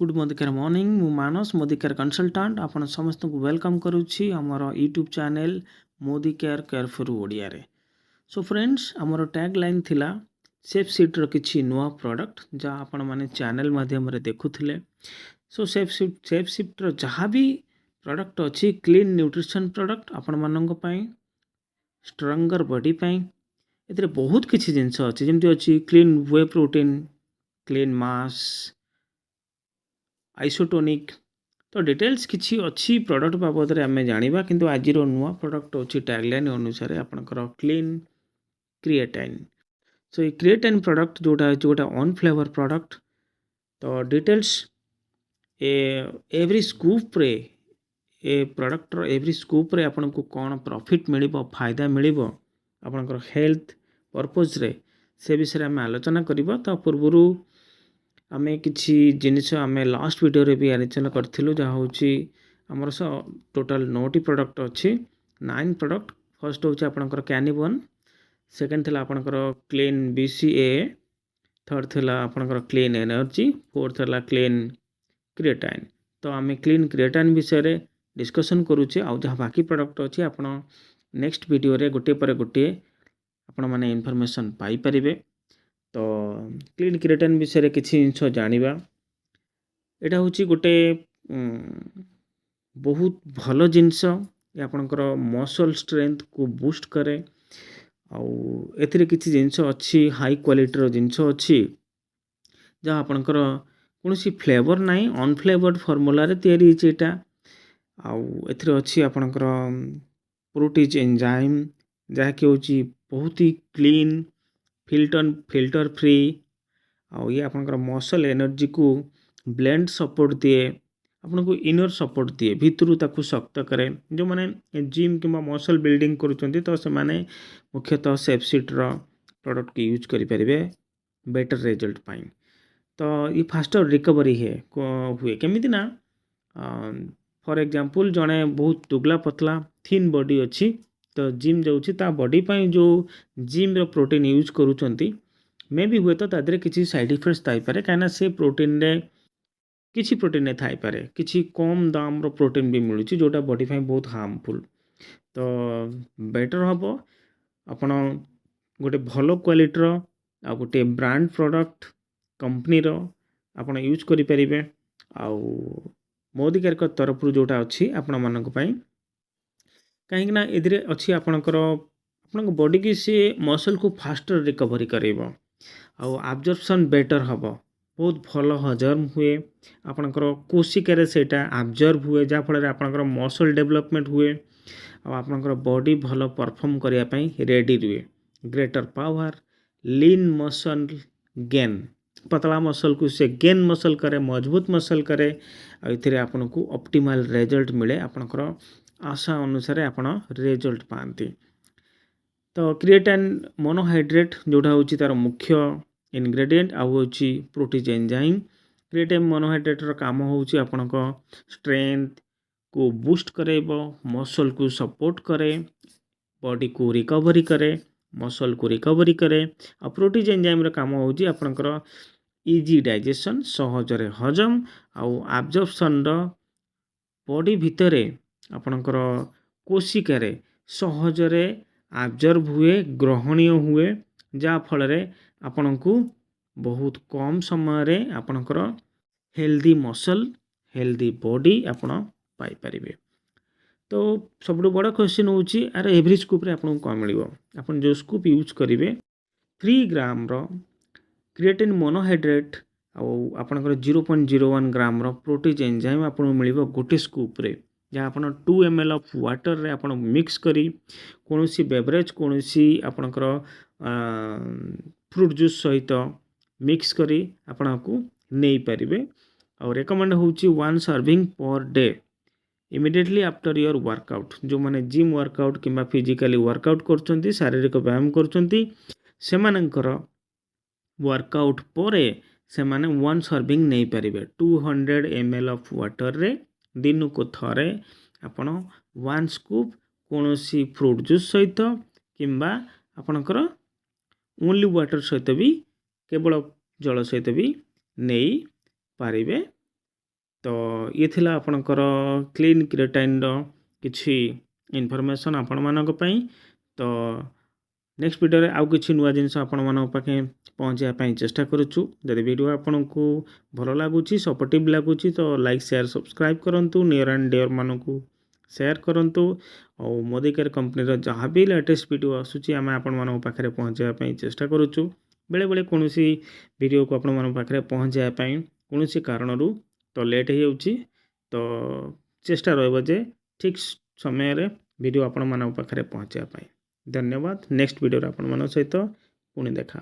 Good मोदिकार morning मु मानस मोदिकार कंसल्टांट आपण समस्त को वेलकम करुच्ची आमर YouTube channel Modi care for Odia रे। सो फ्रेंड्स आमर टैग लाइन थिला सेफ सीटर किछि नुआ प्रोडक्ट जहाँ आपण माने चैनल माध्यम रे देखुथिले। सो सेफ सीटर जहाँ भी प्रोडक्ट अच्छी क्लीन न्यूट्रिशन प्रोडक्ट आपण मानक पई स्ट्रॉन्गर बॉडी पई एथिरे बहुत किछि जिंस अछि जेमति अछि क्लीन वे प्रोटीन क्लीन मास आइसोटोनिक तो डिटेल्स किछि अच्छी प्रोडक्ट बाबद आम जाना किंतु आज नुआ प्रोडक्ट अच्छी टैगलाइन अनुसार आपंकर क्लीन क्रिएटाइन। सो ये क्रिएटाइन प्रोडक्ट जोटा गोटे ऑन फ्लेवर प्रोडक्ट तो डिटेल्स एवरी स्कूप रे ए प्रोडक्ट एवरी स्कूप रे आपन को कौन प्रॉफिट मिलिबो फायदा मिलिबो आपनकर हेल्थ पर्पज रे से विषय आम आलोचना करबा। तो पूर्वरु आमे किछि जिनिस आमे लास्ट वीडियो रे भी आलोचना करथिलु जहाँ होची हमर टोटल 9टी प्रोडक्ट अच्छी 9 प्रोडक्ट। फर्स्ट होची आपनकर कैनिबन, सेकंड थिला आपनकर क्लीन बीसीए, थर्ड थिला आपनकर क्लीन एनर्जी, फोर्थ थिला क्लीन क्रिएटाइन। तो आमे क्लीन क्रिएटाइन विषय रे डिस्कशन करूचे आ जहाँ बाकी प्रोडक्ट अच्छी आपण नेक्स्ट वीडियो रे गोटे पर गोटे आपण माने इन्फॉर्मेशन पाई परिबे। तो क्लीन क्रिएटाइन विषय रे किछि जिंस जानिबा एटा होची गोटे बहुत भलो जिंस आपनकर मसल स्ट्रेंथ को बूस्ट करे आउ एथिरे किछि जिंस अच्छी हाई क्वालिटी रो जिंस अच्छी जहाँ आपनकर कोनोसी फ्लेवर नाही अनफ्लेवर्ड फार्मूला रे तयारी हिचे एटा आउ एथिरे अच्छी आपनकर प्रोटीज एंजाइम जहाँ कि होची बहुत ही क्लीन फिल्टर फ्री आउ ये आपनकर मसल एनर्जी को ब्लेंड सपोर्ट दिए आपन को इनर सपोर्ट दिए भितरु ताकू शक्त करे जो माने जिम किंबा मसल बिल्डिंग करूचंती तो से माने मुख्यतः सेफ सीट रो प्रोडक्ट की यूज करि परिबे बेटर रिजल्ट पाई। तो ये फास्टर रिकवरी है हुए केमिति ना फॉर एग्जांपल जने बहुत दुबला पतला थिन बॉडी अच्छी तो जिम जाउची ता बॉडी पाई जो जिम रो प्रोटीन यूज करूचंती मे भी हुए तो तादरे किसी साइड इफेक्ट्स थाई पारे काना से प्रोटीन रे किसी प्रोटीन ने थाई पारे किसी कम दाम रो प्रोटीन भी मिलुची जोटा बॉडी पाई बहुत हार्मफुल। तो बेटर हबो आपण गोटे भलो क्वालिटी रो आ गोटे ब्रांड प्रोडक्ट कंपनी रो आपण यूज करि परिबे आउ मोदी केयर तरफ जोटा अच्छी आपण मानक पई कहीं ना इधरे अच्छी आपणकर आपन बॉडी की सी मसल को फास्टर रिकवरी करेबो आउ एब्जॉर्प्शन बेटर हबो बहुत भल हजम हुए आपणकर कोशिकारे सेटा एब्जॉर्ब हुए जहाँ फल आपणकर मसल डेवलपमेंट हुए आ आपणकर बॉडी भल परफॉर्म करिया पई रेडी रुए greater power lean muscle gain पतला मसल को से गेन मसल करे मजबूत मसल करे इथिरे आपन को ऑप्टिमल रिजल्ट मिले आपणकर आशा अनुसार आपण रिजल्ट पाती। तो क्रिएटाइन मोनोहाइड्रेट जोटा होची तार मुख्य इनग्रेडिएंट आ होची प्रोटीज एंजाइम। क्रिएटाइन मोनोहाइड्रेट रो काम होची आपनक स्ट्रेंथ को बूस्ट करेबो मसल को सपोर्ट करे बॉडी को रिकवरी करे मसल को रिकवरी करे आ प्रोटीज एंजाइम रो काम होची आपनकर इजी डाइजेशन सहजरे हजम आउ एब्जॉर्प्शन रो बॉडी भितरे आपनकर कोशिकारे सहजरे एब्जॉर्ब हुए ग्रहणीय हुए जहाँ फल आपण को बहुत कम समय रे आपनकर हेल्दी मसल हेल्दी बॉडी आपण पाई परिबे। तो सब बड़ क्वेश्चन होची आर एवरी स्कूप रे आपन को मिलिबो आपन जो स्कूप यूज करिवे 3 ग्राम रो क्रिएटिन मोनोहाइड्रेट आपनकर 0.01 ग्राम रो प्रोटीज एंजाइम आपन मिलिबो गोटे स्कूप रे जहाँ आप 2 ml ऑफ वाटर रे आपन मिक्स करी कोनोसी बेवरेज कोनोसी आपनकर फ्रूट जूस सहित मिक्स करी आपन को नहीं पारिबे और रेकमेंड होची 1 serving per day immediately after your workout जो माने जिम वर्कआउट किंबा फिजिकली वर्कआउट करचंती शारीरिक व्यायाम करचंती सेमानंकर वर्कआउट परे से माने 1 सर्विंग नहीं पारिबे 200 ml ऑफ वाटर रे दिन को थरे आपण 1 स्कूप कोनोसी फ्रूट जूस सहित किंबा आपणकर ओनली वाटर सहित भी केवल जल सहित भी नहीं पारिबे तो ये थिला आपणकर क्लीन क्रिएटाइन किछि इनफॉरमेशन आपण मानक पई। तो नेक्स्ट वीडियो रे आउ किछि नुवा जिंस आपण मानक पाखे पहुंचाया पई चेष्टा करूछु। जदि वीडियो आपनकु भलो लागुछि सपोर्टिव लागुछि तो लाइक शेयर सब्सक्राइब करंतु, नियर एंड डियर मानकु शेयर करंतु और मोदीकेयर कंपनी रो जहाँ भी लेटेस्ट वीडियो आसुछि आमे आपण मानक पाखरे पहुंचाया पई चेष्टा करूछु। बेले बेले कोनोसी वीडियो को आपण मानक पाखरे पहुंचाया पई कोनोसी कारणरू तो लेट हो जाउछि। तो चेष्टा रहबो जे ठीक समय रे वीडियो आपण मानक पाखरे पहुंचाया पई। धन्यवाद। नेक्स्ट वीडियो रे आपण मानक सहित पुणी देखा।